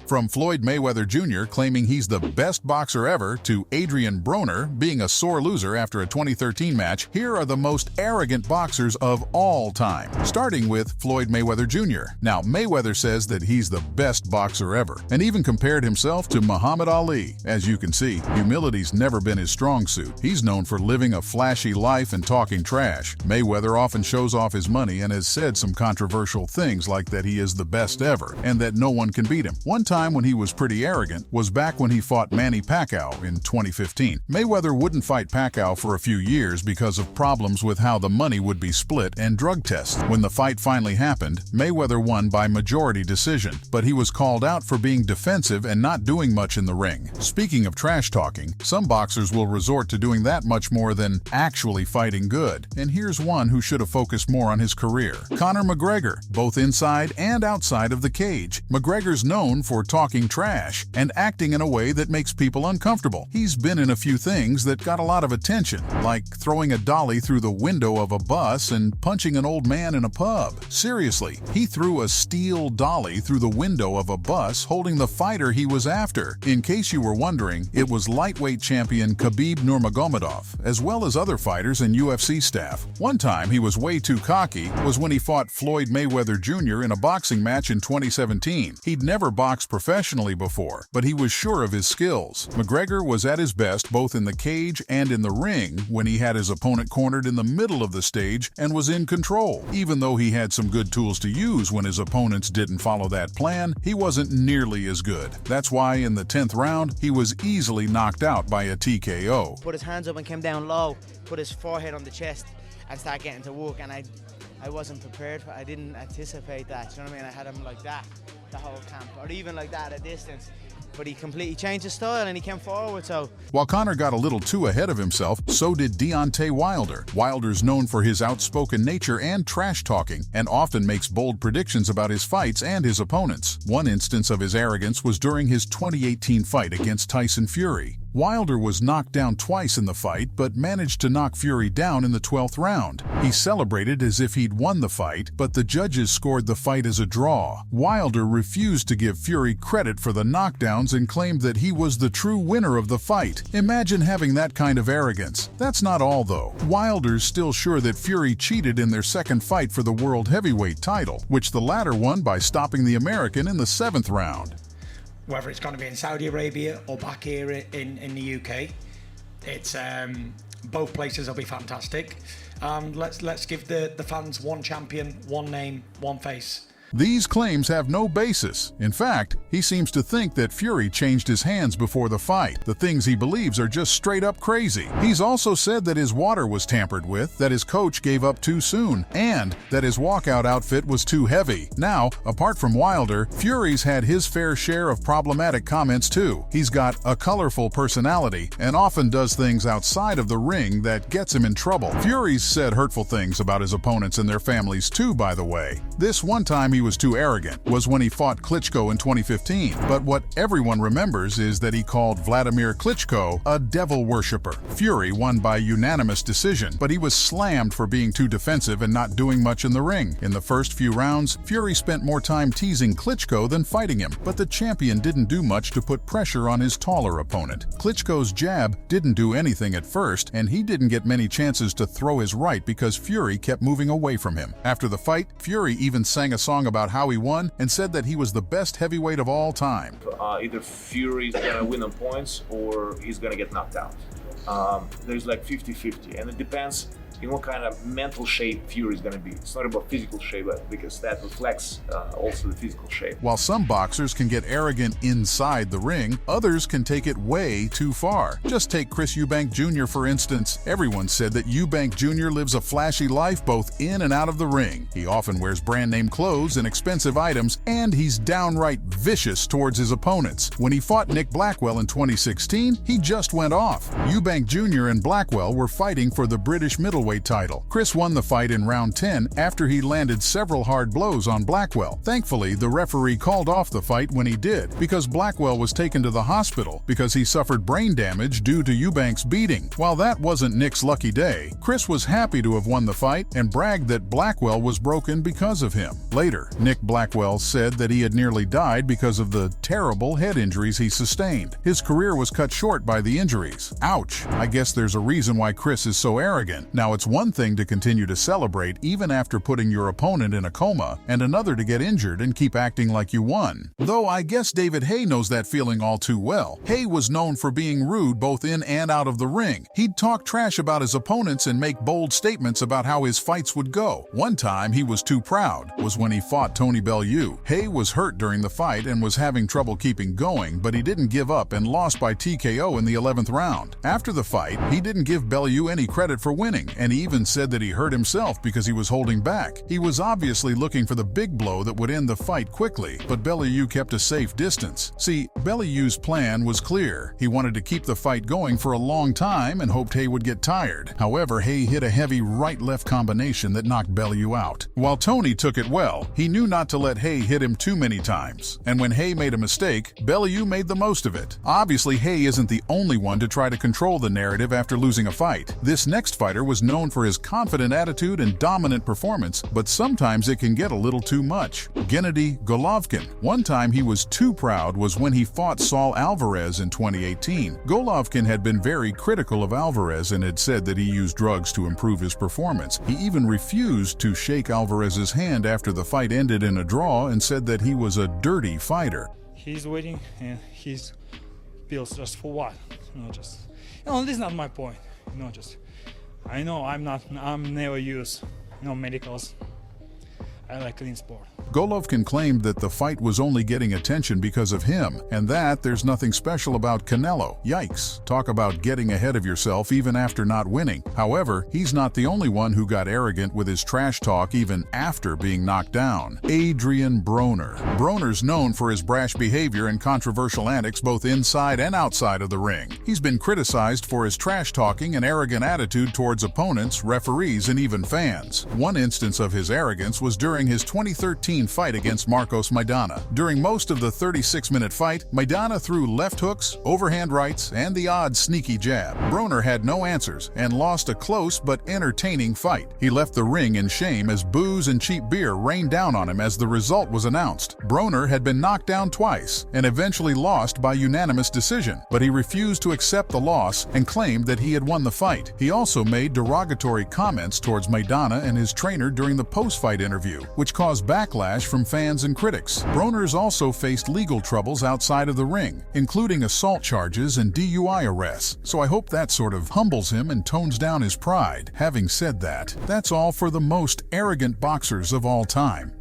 From Floyd Mayweather Jr. claiming he's the best boxer ever to Adrian Broner being a sore loser after a 2013 match, here are the most arrogant boxers of all time. Starting with Floyd Mayweather Jr. Now, Mayweather says that he's the best boxer ever, and even compared himself to Muhammad Ali. As you can see, humility's never been his strong suit. He's known for living a flashy life and talking trash. Mayweather often shows off his money and has said some controversial things like that he is the best ever and that no one can beat him. One time when he was pretty arrogant was back when he fought Manny Pacquiao in 2015. Mayweather wouldn't fight Pacquiao for a few years because of problems with how the money would be split and drug tests. When the fight finally happened, Mayweather won by majority decision, but he was called out for being defensive and not doing much in the ring. Speaking of trash talking, some boxers will resort to doing that much more than actually fighting good. And here's one who should have focused more on his career. Conor McGregor, both inside and outside of the cage. McGregor's known for talking trash and acting in a way that makes people uncomfortable. He's been in a few things that got a lot of attention, like throwing a dolly through the window of a bus and punching an old man in a pub. Seriously, he threw a steel dolly through the window of a bus holding the fighter he was after. In case you were wondering, it was lightweight champion Khabib Nurmagomedov, as well as other fighters and UFC staff. One time he was way too cocky was when he fought Floyd Mayweather Jr. in a boxing match in 2017. He'd never boxed professionally before, but he was sure of his skills. McGregor was at his best both in the cage and in the ring when he had his opponent cornered in the middle of the stage and was in control. Even though he had some good tools to use when his opponents didn't follow that plan, he wasn't nearly as good. That's why in the 10th round, he was easily knocked out by a TKO. Put his hands up and came down low, put his forehead on the chest and start getting to work, and I wasn't prepared for it. I didn't anticipate that, you know what I mean? I had him like that the whole camp, or even like that at a distance. But he completely changed his style and he came forward, so... While Conor got a little too ahead of himself, so did Deontay Wilder. Wilder's known for his outspoken nature and trash talking, and often makes bold predictions about his fights and his opponents. One instance of his arrogance was during his 2018 fight against Tyson Fury. Wilder was knocked down twice in the fight, but managed to knock Fury down in the 12th round. He celebrated as if he'd won the fight, but the judges scored the fight as a draw. Wilder refused to give Fury credit for the knockdowns and claimed that he was the true winner of the fight. Imagine having that kind of arrogance. That's not all, though. Wilder's still sure that Fury cheated in their second fight for the world heavyweight title, which the latter won by stopping the American in the 7th round. Whether it's going to be in Saudi Arabia or back here in the UK, it's both places will be fantastic. Let's give the fans one champion, one name, one face. These claims have no basis. In fact, he seems to think that Fury changed his hands before the fight. The things he believes are just straight up crazy. He's also said that his water was tampered with, that his coach gave up too soon, and that his walkout outfit was too heavy. Now, apart from Wilder, Fury's had his fair share of problematic comments too. He's got a colorful personality and often does things outside of the ring that gets him in trouble. Fury's said hurtful things about his opponents and their families too, by the way. This one time he was too arrogant was when he fought Klitschko in 2015. But what everyone remembers is that he called Vladimir Klitschko a devil worshipper. Fury won by unanimous decision, but he was slammed for being too defensive and not doing much in the ring. In the first few rounds, Fury spent more time teasing Klitschko than fighting him, but the champion didn't do much to put pressure on his taller opponent. Klitschko's jab didn't do anything at first, and he didn't get many chances to throw his right because Fury kept moving away from him. After the fight, Fury even sang a song about how he won and said that he was the best heavyweight of all time. Either Fury is gonna win on points or he's gonna get knocked out. There's like 50-50, and it depends in what kind of mental shape Fury is going to be. It's not about physical shape, because that reflects also the physical shape. While some boxers can get arrogant inside the ring, others can take it way too far. Just take Chris Eubank Jr. for instance. Everyone said that Eubank Jr. lives a flashy life both in and out of the ring. He often wears brand-name clothes and expensive items, and he's downright vicious towards his opponents. When he fought Nick Blackwell in 2016, he just went off. Eubank Jr. and Blackwell were fighting for the British middleweight middleweight title. Chris won the fight in round 10 after he landed several hard blows on Blackwell. Thankfully, the referee called off the fight when he did, because Blackwell was taken to the hospital because he suffered brain damage due to Eubank's beating. While that wasn't Nick's lucky day, Chris was happy to have won the fight and bragged that Blackwell was broken because of him. Later, Nick Blackwell said that he had nearly died because of the terrible head injuries he sustained. His career was cut short by the injuries. Ouch! I guess there's a reason why Chris is so arrogant. Now, it's one thing to continue to celebrate even after putting your opponent in a coma, and another to get injured and keep acting like you won. Though I guess David Haye knows that feeling all too well. Haye was known for being rude both in and out of the ring. He'd talk trash about his opponents and make bold statements about how his fights would go. One time he was too proud was when he fought Tony Bellew. Haye was hurt during the fight and was having trouble keeping going, but he didn't give up and lost by TKO in the 11th round. After the fight, he didn't give Bellew any credit for winning, and he even said that he hurt himself because he was holding back. He was obviously looking for the big blow that would end the fight quickly, but Bellew kept a safe distance. See, Bellew's plan was clear. He wanted to keep the fight going for a long time and hoped Haye would get tired. However, Haye hit a heavy right-left combination that knocked Bellew out. While Tony took it well, he knew not to let Haye hit him too many times. And when Haye made a mistake, Bellew made the most of it. Obviously, Haye isn't the only one to try to control the narrative after losing a fight. This next fighter was known for his confident attitude and dominant performance, but sometimes it can get a little too much. Gennady Golovkin. One time he was too proud was when he fought Saul Alvarez in 2018. Golovkin had been very critical of Alvarez and had said that he used drugs to improve his performance. He even refused to shake Alvarez's hand after the fight ended in a draw and said that he was a dirty fighter. He's waiting and he's pills just for what? This is not my point. I know I'm never use medicals. I like clean sport. Golovkin claimed that the fight was only getting attention because of him, and that there's nothing special about Canelo. Yikes. Talk about getting ahead of yourself even after not winning. However, he's not the only one who got arrogant with his trash talk even after being knocked down. Adrian Broner. Broner's known for his brash behavior and controversial antics both inside and outside of the ring. He's been criticized for his trash talking and arrogant attitude towards opponents, referees, and even fans. One instance of his arrogance was during his 2013 fight against Marcos Maidana. During most of the 36-minute fight, Maidana threw left hooks, overhand rights, and the odd sneaky jab. Broner had no answers and lost a close but entertaining fight. He left the ring in shame as booze and cheap beer rained down on him as the result was announced. Broner had been knocked down twice and eventually lost by unanimous decision, but he refused to accept the loss and claimed that he had won the fight. He also made derogatory comments towards Maidana and his trainer during the post-fight interview, which caused backlash from fans and critics. Broner's also faced legal troubles outside of the ring, including assault charges and DUI arrests, so I hope that sort of humbles him and tones down his pride. Having said that, that's all for the most arrogant boxers of all time.